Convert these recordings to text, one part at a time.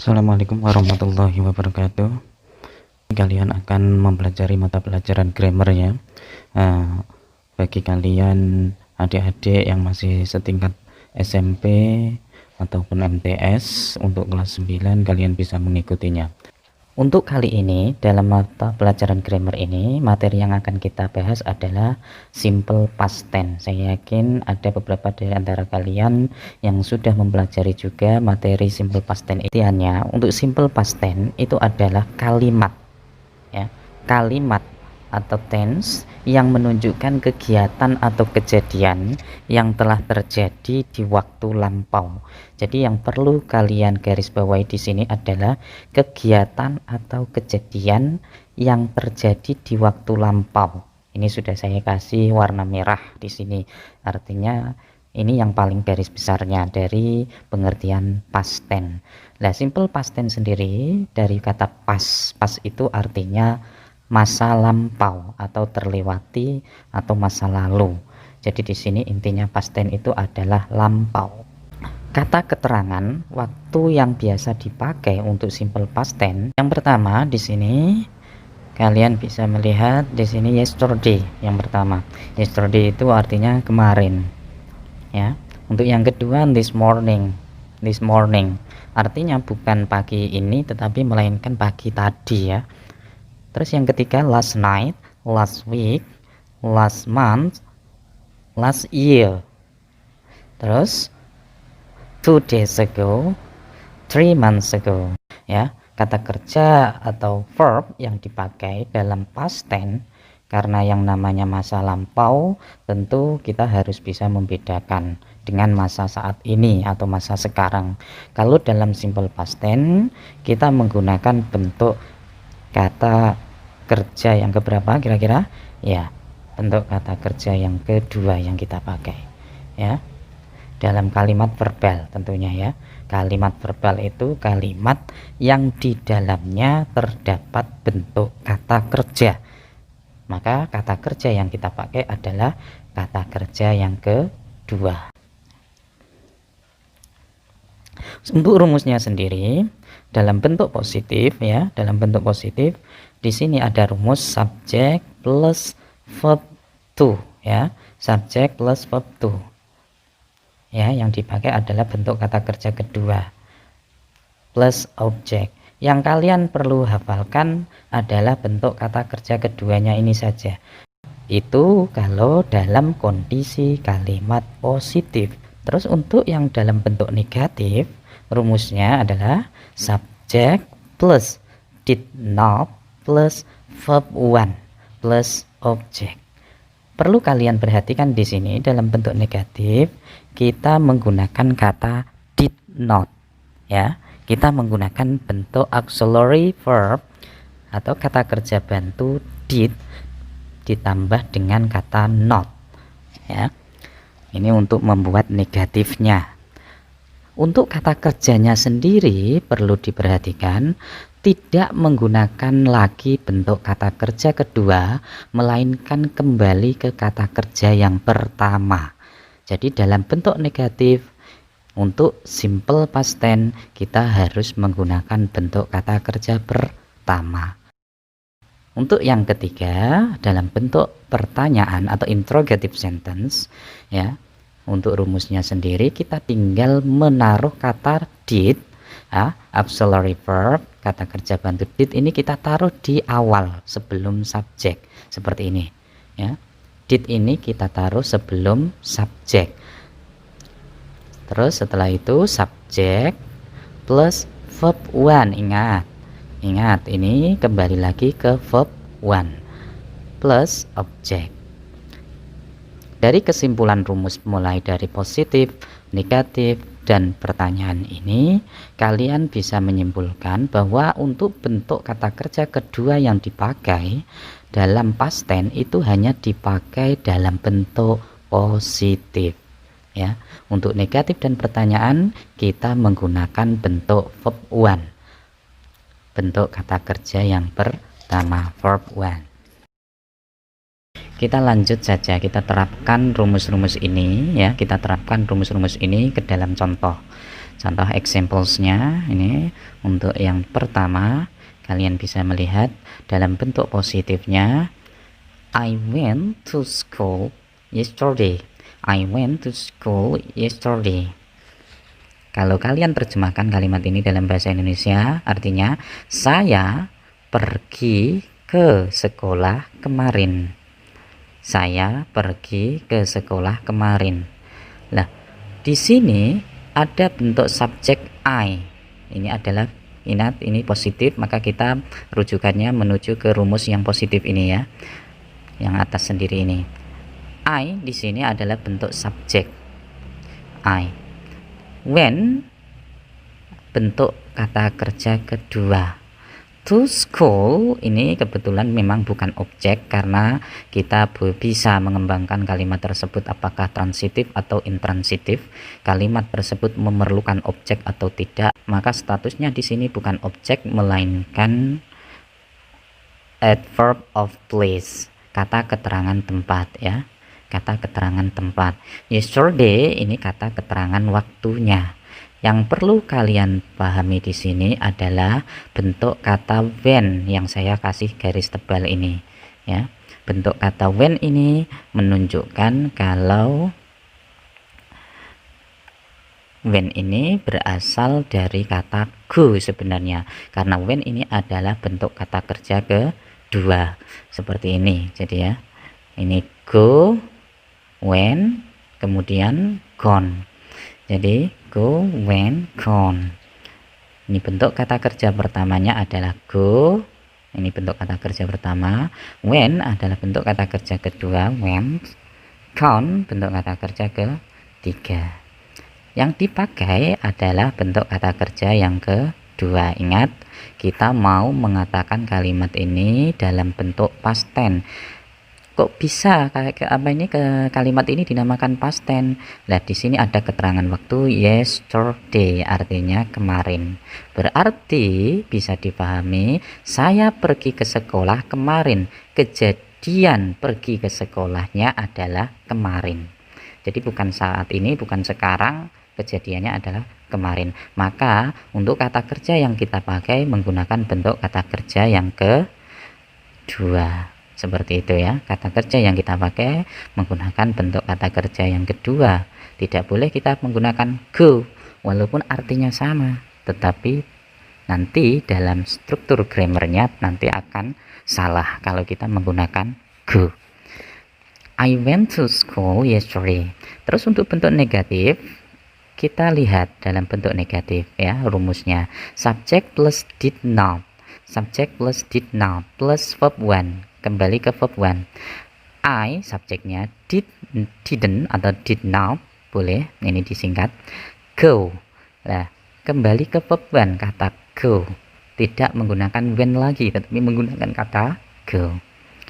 Assalamualaikum warahmatullahi wabarakatuh. Kalian akan mempelajari mata pelajaran grammar ya. Bagi kalian adik-adik yang masih setingkat SMP ataupun MTS untuk kelas 9, kalian bisa mengikutinya. Untuk kali ini dalam mata pelajaran grammar ini, materi yang akan kita bahas adalah simple past tense. Saya yakin ada beberapa dari antara kalian yang sudah mempelajari juga materi simple past tense. Intinya untuk simple past tense itu adalah kalimat ya, kalimat atau tense yang menunjukkan kegiatan atau kejadian yang telah terjadi di waktu lampau. Jadi yang perlu kalian garis bawahi di sini adalah kegiatan atau kejadian yang terjadi di waktu lampau. Ini sudah saya kasih warna merah di sini. Artinya ini yang paling garis besarnya dari pengertian past tense. Nah, simple past tense sendiri dari kata past. Past itu artinya masa lampau atau terlewati atau masa lalu. Jadi di sini intinya past tense itu adalah lampau. Kata keterangan waktu yang biasa dipakai untuk simple past tense. Yang pertama di sini kalian bisa melihat di sini yesterday. Yang pertama, yesterday itu artinya kemarin. Ya. Untuk yang kedua this morning. This morning artinya bukan pagi ini tetapi melainkan pagi tadi ya. Terus yang ketiga last night, last week, last month, last year. Terus 2 days ago, 3 months ago. Ya, kata kerja atau verb yang dipakai dalam past tense karena yang namanya masa lampau tentu kita harus bisa membedakan dengan masa saat ini atau masa sekarang. Kalau dalam simple past tense kita menggunakan bentuk kata kerja yang keberapa kira-kira? Ya, bentuk kata kerja yang kedua yang kita pakai ya. Dalam kalimat verbal tentunya ya. Kalimat verbal itu kalimat yang di dalamnya terdapat bentuk kata kerja. Maka kata kerja yang kita pakai adalah kata kerja yang kedua. Untuk rumusnya sendiri dalam bentuk positif ya, dalam bentuk positif di sini ada rumus subject plus verb to ya, subject plus verb to. Ya, yang dipakai adalah bentuk kata kerja kedua plus object. Yang kalian perlu hafalkan adalah bentuk kata kerja keduanya ini saja. Itu kalau dalam kondisi kalimat positif. Terus untuk yang dalam bentuk negatif, rumusnya adalah subject plus did not plus verb 1 plus object. Perlu kalian perhatikan di sini dalam bentuk negatif kita menggunakan kata did not ya. Kita menggunakan bentuk auxiliary verb atau kata kerja bantu did ditambah dengan kata not ya. Ini untuk membuat negatifnya. Untuk kata kerjanya sendiri perlu diperhatikan tidak menggunakan lagi bentuk kata kerja kedua melainkan kembali ke kata kerja yang pertama. Jadi dalam bentuk negatif untuk simple past tense kita harus menggunakan bentuk kata kerja pertama. Untuk yang ketiga dalam bentuk pertanyaan atau interrogative sentence ya, untuk rumusnya sendiri kita tinggal menaruh kata did ya, auxiliary verb kata kerja bantu did ini kita taruh di awal sebelum subjek seperti ini ya. Did ini kita taruh sebelum subjek. Terus setelah itu subjek plus verb 1. Ingat ini kembali lagi ke verb 1 plus object. Dari kesimpulan rumus mulai dari positif, negatif, dan pertanyaan ini kalian bisa menyimpulkan bahwa untuk bentuk kata kerja kedua yang dipakai dalam past tense itu hanya dipakai dalam bentuk positif ya. Untuk negatif dan pertanyaan kita menggunakan bentuk verb 1, bentuk kata kerja yang pertama verb 1. Kita lanjut saja, kita terapkan rumus-rumus ini ya, kita terapkan rumus-rumus ini ke dalam contoh. Contoh examples-nya ini untuk yang pertama, kalian bisa melihat dalam bentuk positifnya, I went to school yesterday. I went to school yesterday. Kalau kalian terjemahkan kalimat ini dalam bahasa Indonesia, artinya saya pergi ke sekolah kemarin. Saya pergi ke sekolah kemarin. Nah, di sini ada bentuk subjek I. Ini adalah, ingat ini positif, maka kita rujukannya menuju ke rumus yang positif ini ya, yang atas sendiri ini. I di sini adalah bentuk subjek I. When bentuk kata kerja kedua. To school ini kebetulan memang bukan objek, karena kita bisa mengembangkan kalimat tersebut apakah transitif atau intransitif. Kalimat tersebut memerlukan objek atau tidak, maka statusnya di sini bukan objek melainkan adverb of place, kata keterangan tempat ya. Kata keterangan tempat. Yesterday ini kata keterangan waktunya. Yang perlu kalian pahami di sini adalah bentuk kata when yang saya kasih garis tebal ini ya. Bentuk kata when ini menunjukkan kalau when ini berasal dari kata go sebenarnya, karena when ini adalah bentuk kata kerja kedua seperti ini. Jadi ya, ini go, when, kemudian gone. Jadi go, when, gone. Ini bentuk kata kerja pertamanya adalah go. Ini bentuk kata kerja pertama. When adalah bentuk kata kerja kedua, when. Gone bentuk kata kerja ketiga. Yang dipakai adalah bentuk kata kerja yang kedua. Ingat, kita mau mengatakan kalimat ini dalam bentuk past tense. Kok bisa kalimat ini dinamakan past tense? Nah, di sini ada keterangan waktu yesterday, artinya kemarin. Berarti bisa dipahami, saya pergi ke sekolah kemarin. Kejadian pergi ke sekolahnya adalah kemarin. Jadi bukan saat ini, bukan sekarang, kejadiannya adalah kemarin. Maka untuk kata kerja yang kita pakai menggunakan bentuk kata kerja yang kedua. Seperti itu ya, kata kerja yang kita pakai menggunakan bentuk kata kerja yang kedua. Tidak boleh kita menggunakan go, walaupun artinya sama, tetapi nanti dalam struktur grammarnya nanti akan salah kalau kita menggunakan go. I went to school yesterday. Terus untuk bentuk negatif, kita lihat dalam bentuk negatif ya, rumusnya subject plus did not. Subject plus did not plus verb one. Kembali ke verb one. I subjeknya, didn't atau did not, boleh ini disingkat go. Nah, kembali ke verb one, kata go, tidak menggunakan when lagi, tetapi menggunakan kata go.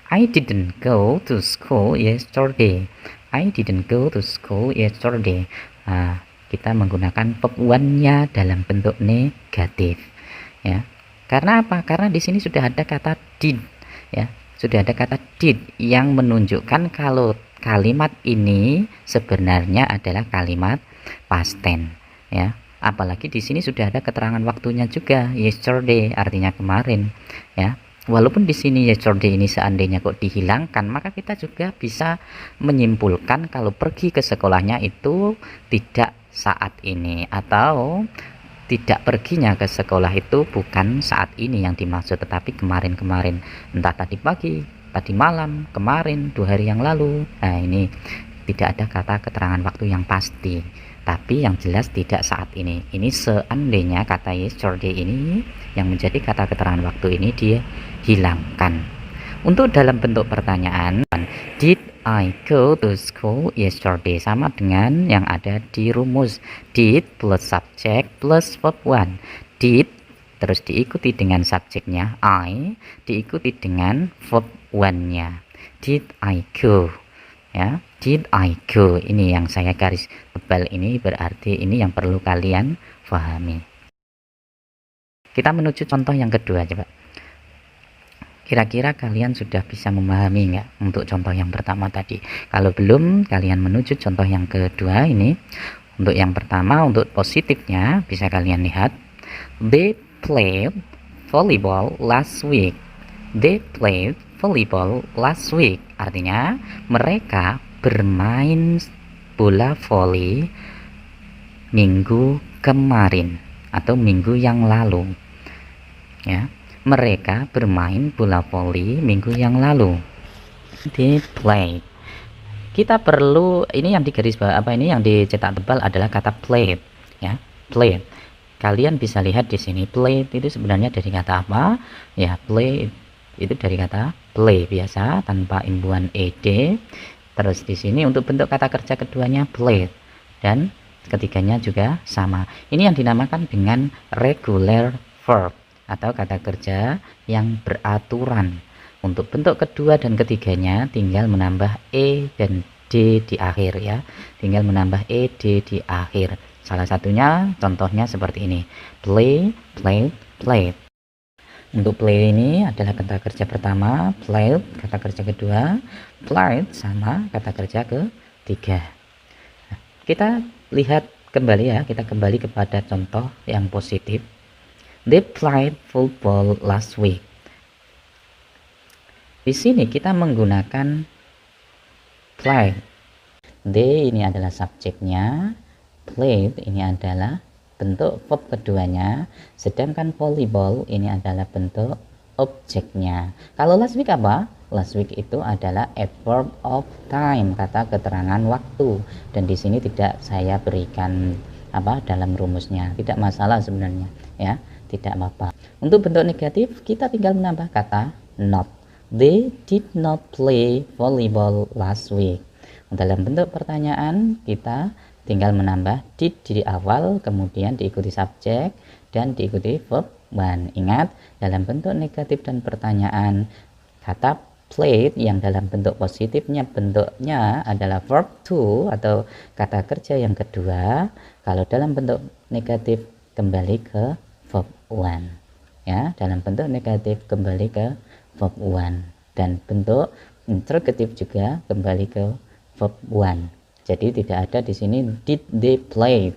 I didn't go to school yesterday. I didn't go to school yesterday. Nah, kita menggunakan verb one-nya dalam bentuk negatif ya. Karena apa? Karena di sini sudah ada kata did ya. Sudah ada kata did yang menunjukkan kalau kalimat ini sebenarnya adalah kalimat past tense ya. Apalagi di sini sudah ada keterangan waktunya juga, yesterday artinya kemarin ya. Walaupun di sini yesterday ini seandainya kok dihilangkan, maka kita juga bisa menyimpulkan kalau pergi ke sekolahnya itu tidak saat ini, atau tidak perginya ke sekolah itu bukan saat ini yang dimaksud, tetapi kemarin-kemarin, entah tadi pagi, tadi malam, kemarin, 2 hari yang lalu. Nah, ini tidak ada kata keterangan waktu yang pasti, tapi yang jelas tidak saat ini. Ini seandainya kata yesterday ini yang menjadi kata keterangan waktu ini dia hilangkan. Untuk dalam bentuk pertanyaan, did I go to school yesterday, sama dengan yang ada di rumus did plus subject plus verb one. Did terus diikuti dengan subjeknya I, diikuti dengan verb one-nya. Did I go ya, did I go, ini yang saya garis tebal ini, berarti ini yang perlu kalian pahami. Kita menuju contoh yang kedua coba. Kira-kira kalian sudah bisa memahami nggak untuk contoh yang pertama tadi? Kalau belum, kalian menuju contoh yang kedua ini. Untuk yang pertama, untuk positifnya bisa kalian lihat, they played volleyball last week. They played volleyball last week. Artinya mereka bermain bola voli minggu kemarin atau minggu yang lalu. Ya, mereka bermain bola voli minggu yang lalu. They played. Kita perlu, ini yang di garis bawah apa ini yang dicetak tebal adalah kata played, ya, played. Kalian bisa lihat di sini played itu sebenarnya dari kata apa? Ya, play itu dari kata play biasa tanpa imbuhan ed. Terus di sini untuk bentuk kata kerja keduanya played dan ketiganya juga sama. Ini yang dinamakan dengan regular verb atau kata kerja yang beraturan. Untuk bentuk kedua dan ketiganya tinggal menambah e dan d di akhir ya. Tinggal menambah ed di akhir. Salah satunya contohnya seperti ini. Play, played, played. Untuk play ini adalah kata kerja pertama, played kata kerja kedua, played sama kata kerja ketiga. Nah, kita lihat kembali ya, kita kembali kepada contoh yang positif. They played football last week. Di sini kita menggunakan play. They ini adalah subjeknya, played ini adalah bentuk verb keduanya, sedangkan volleyball ini adalah bentuk objeknya. Kalau last week apa? Last week itu adalah adverb of time, kata keterangan waktu, dan di sini tidak saya berikan apa dalam rumusnya, tidak masalah sebenarnya ya, tidak apa-apa. Untuk bentuk negatif kita tinggal menambah kata not. They did not play volleyball last week. Dalam bentuk pertanyaan kita tinggal menambah did di awal, kemudian diikuti subjek dan diikuti verb one. Ingat, dalam bentuk negatif dan pertanyaan, kata played yang dalam bentuk positifnya bentuknya adalah verb to atau kata kerja yang kedua. Kalau dalam bentuk negatif kembali ke verb one. Ya, dalam bentuk negatif kembali ke verb one, dan bentuk interrogatif juga kembali ke verb one. Jadi tidak ada di sini did they play.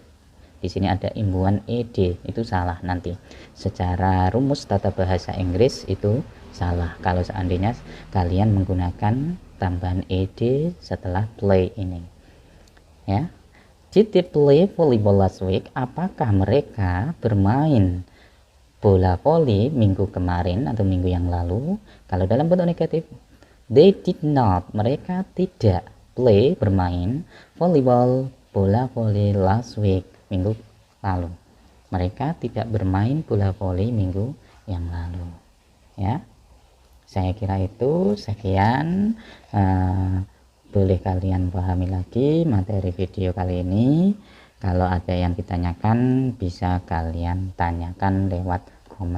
Di sini ada imbuhan ed, itu salah nanti. Secara rumus tata bahasa Inggris itu salah kalau seandainya kalian menggunakan tambahan ed setelah play ini. Ya. Did they play volleyball last week? Apakah mereka bermain bola voli minggu kemarin atau minggu yang lalu? Kalau dalam bentuk negatif, they did not, mereka tidak play bermain volleyball bola voli last week minggu lalu. Mereka tidak bermain bola voli minggu yang lalu. Ya, saya kira itu sekian. Boleh kalian pahami lagi materi video kali ini. Kalau ada yang ditanyakan bisa kalian tanyakan lewat